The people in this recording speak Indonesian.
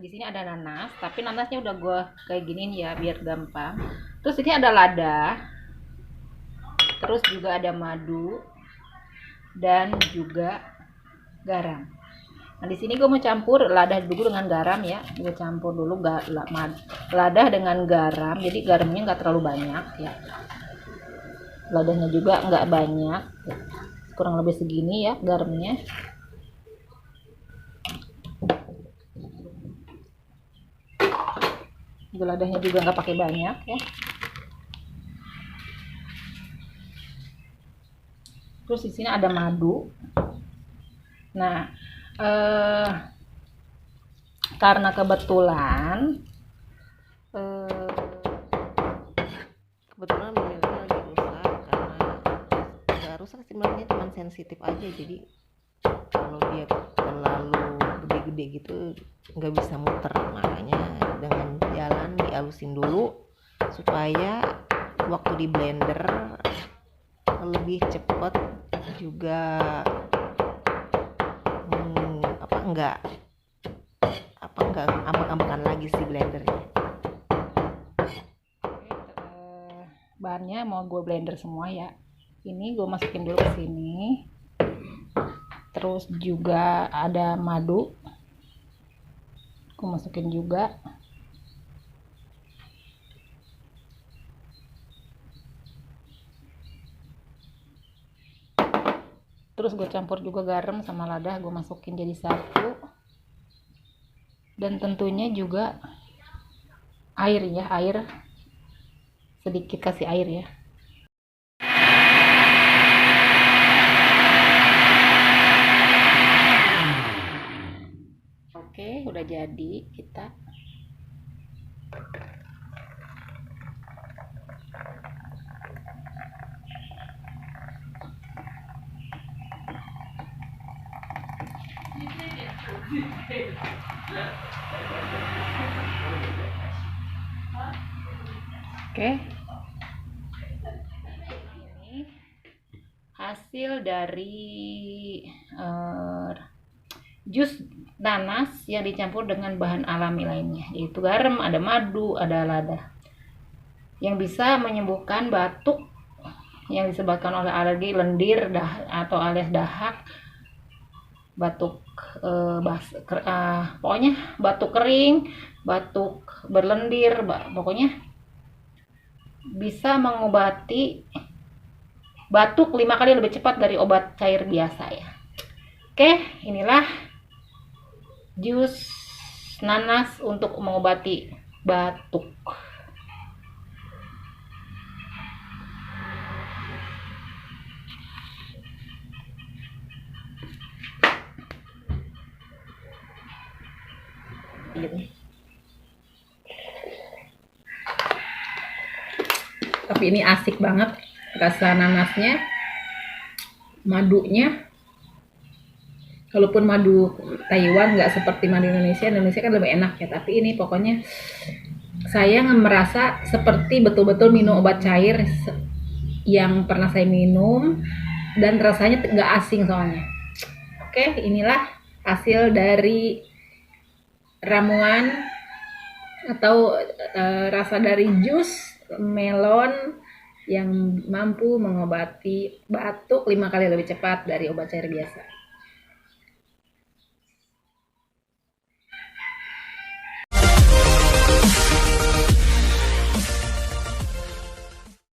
di sini ada nanas, tapi nanasnya udah gue kayak giniin ya biar gampang. Terus ini ada lada, terus juga ada madu dan juga garam. Nah di sini gue mau campur lada dulu dengan garam ya, gue campur dulu lada dengan garam, jadi garamnya nggak terlalu banyak ya, ladanya juga nggak banyak, kurang lebih segini ya garamnya. Ladanya juga nggak pakai banyak ya. Terus di sini ada madu. Nah, karena kebetulan milknya lagi rusak, karena nggak rusak sebenarnya, cuma sensitif aja. Jadi kalau dia terlalu gede-gede gitu nggak bisa muter, makanya dengan jalan dihalusin dulu supaya waktu di blender lebih cepet juga, enggak ambek-ambekan lagi si blendernya. Bahannya mau gue blender semua ya. Ini gue masukin dulu ke sini. Terus juga ada madu, gue masukin juga. Terus gue campur juga garam sama lada, gue masukin jadi satu. Dan tentunya juga air ya, air sedikit, kasih air ya. Oke, udah jadi kita. Oke. Ini hasil dari jus nanas yang dicampur dengan bahan alami lainnya, yaitu garam, ada madu, ada lada, yang bisa menyembuhkan batuk yang disebabkan oleh alergi, lendir, atau alias dahak, batuk pokoknya batuk kering, batuk berlendir, pokoknya bisa mengobati batuk 5 kali lebih cepat dari obat cair biasa ya. Oke, inilah jus nanas untuk mengobati batuk. Tapi ini asik banget rasa nanasnya, madunya. Kalaupun madu Taiwan nggak seperti madu Indonesia kan lebih enak ya, tapi ini pokoknya saya merasa seperti betul-betul minum obat cair yang pernah saya minum, dan rasanya nggak asing soalnya. Oke, inilah hasil dari ramuan atau rasa dari jus melon yang mampu mengobati batuk 5 kali lebih cepat dari obat cair biasa.